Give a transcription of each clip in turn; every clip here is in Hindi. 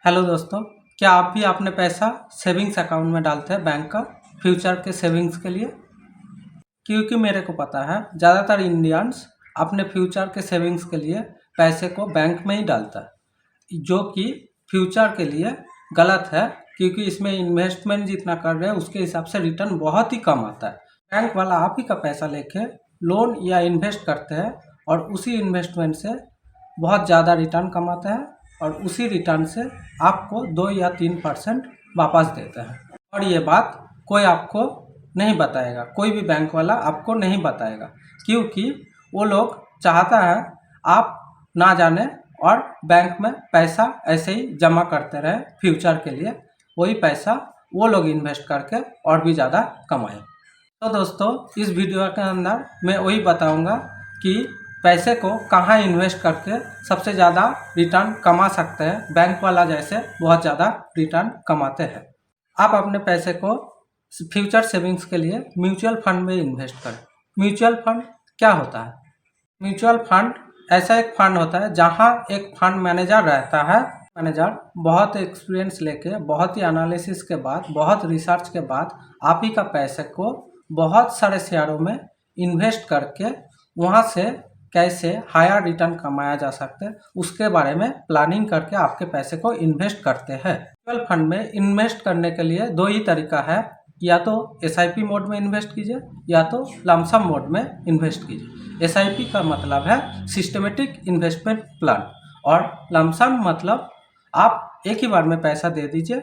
हेलो दोस्तों, क्या आप भी अपने पैसा सेविंग्स अकाउंट में डालते हैं बैंक का फ्यूचर के सेविंग्स के लिए? क्योंकि मेरे को पता है ज़्यादातर इंडियंस अपने फ्यूचर के सेविंग्स के लिए पैसे को बैंक में ही डालता है, जो कि फ्यूचर के लिए गलत है। क्योंकि इसमें इन्वेस्टमेंट जितना कर रहे हैं उसके हिसाब से रिटर्न बहुत ही कम आता है। बैंक वाला आप ही का पैसा लेके लोन या इन्वेस्ट करते हैं और उसी इन्वेस्टमेंट से बहुत ज़्यादा रिटर्न कमाते हैं और उसी रिटर्न से आपको 2 या 3% वापस देते हैं। और ये बात कोई आपको नहीं बताएगा, कोई भी बैंक वाला आपको नहीं बताएगा, क्योंकि वो लोग चाहता है आप ना जाने और बैंक में पैसा ऐसे ही जमा करते रहे फ्यूचर के लिए। वही पैसा वो लोग इन्वेस्ट करके और भी ज़्यादा कमाएं। तो दोस्तों, इस वीडियो के अंदर मैं वही बताऊंगा कि पैसे को कहाँ इन्वेस्ट करके सबसे ज़्यादा रिटर्न कमा सकते हैं। बैंक वाला जैसे बहुत ज़्यादा रिटर्न कमाते हैं। आप अपने पैसे को फ्यूचर सेविंग्स के लिए म्यूचुअल फंड में इन्वेस्ट करें। म्यूचुअल फंड क्या होता है? म्यूचुअल फंड ऐसा एक फंड होता है जहाँ एक फंड मैनेजर रहता है। मैनेजर बहुत एक्सपीरियंस लेके, बहुत ही एनालिसिस के बाद, बहुत रिसर्च के बाद आप ही का पैसे को बहुत सारे शेयरों में इन्वेस्ट करके वहाँ से कैसे हायर रिटर्न कमाया जा सकता है उसके बारे में प्लानिंग करके आपके पैसे को इन्वेस्ट करते हैं। म्यूचुअल फंड में इन्वेस्ट करने के लिए दो ही तरीका है, या तो SIP मोड में इन्वेस्ट कीजिए या तो लमसम मोड में इन्वेस्ट कीजिए। SIP का मतलब है सिस्टमेटिक इन्वेस्टमेंट प्लान और लमसम मतलब आप एक ही बार में पैसा दे दीजिए,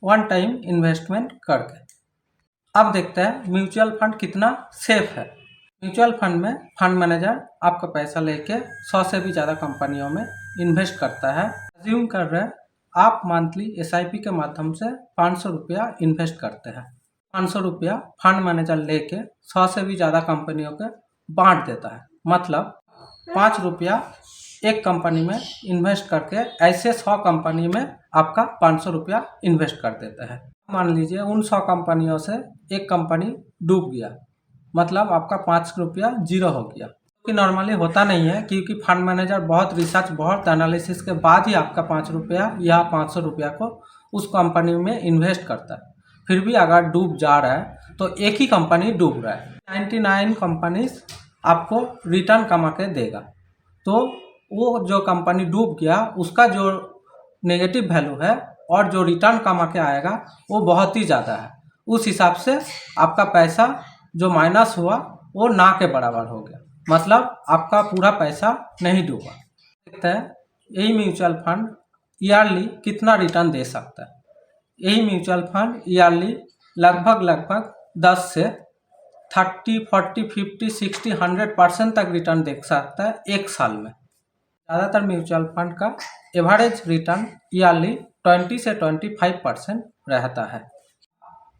वन टाइम इन्वेस्टमेंट करके। अब देखते हैं म्यूचुअल फंड कितना सेफ है। म्यूचुअल फंड में फंड मैनेजर आपका पैसा लेके 100 से भी ज़्यादा कंपनियों में इन्वेस्ट करता है। अज्यूम कर रहे हैं आप मंथली SIP के माध्यम से 500 रुपया इन्वेस्ट करते हैं। 500 रुपया फंड मैनेजर लेके 100 से भी ज़्यादा कंपनियों के बांट देता है। मतलब 5 रुपया एक कंपनी में इन्वेस्ट करके ऐसे 100 कंपनी में आपका 500 रुपया इन्वेस्ट कर देते हैं। मान लीजिए उन 100 कंपनियों से एक कंपनी डूब गया, मतलब आपका 5 रुपया जीरो हो गया। क्योंकि नॉर्मली होता नहीं है, क्योंकि फंड मैनेजर बहुत रिसर्च, बहुत एनालिसिस के बाद ही आपका 5 रुपया या 500 रुपया को उस कंपनी में इन्वेस्ट करता है। फिर भी अगर डूब जा रहा है तो एक ही कंपनी डूब रहा है, 99 कंपनीज आपको रिटर्न कमा के देगा। तो वो जो कंपनी डूब गया उसका जो नेगेटिव वैल्यू है और जो रिटर्न कमा के आएगा वो बहुत ही ज़्यादा है। उस हिसाब से आपका पैसा जो माइनस हुआ वो ना के बराबर हो गया, मतलब आपका पूरा पैसा नहीं डूबा। देखते हैं यही म्यूचुअल फंड ईयरली कितना रिटर्न दे सकता है। यही म्यूचुअल फंड ईयरली लगभग 10 से 30, 40, 50, 60, 100% तक रिटर्न दे सकता है एक साल में। ज़्यादातर म्यूचुअल फंड का एवरेज रिटर्न ईयरली 20 से 25% रहता है।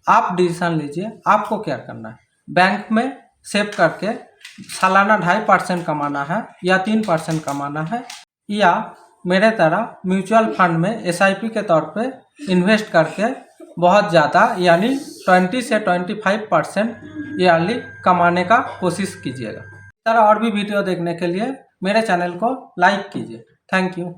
आप डिसीजन लीजिए आपको क्या करना है। बैंक में सेव करके सालाना 2.5% कमाना है या 3% कमाना है, या मेरे तरह म्यूचुअल फंड में SIP के तौर पे इन्वेस्ट करके बहुत ज़्यादा यानी 20 से 25% ईयरली कमाने का कोशिश कीजिएगा। इस तरह और भी वीडियो देखने के लिए मेरे चैनल को लाइक कीजिए। Thank you.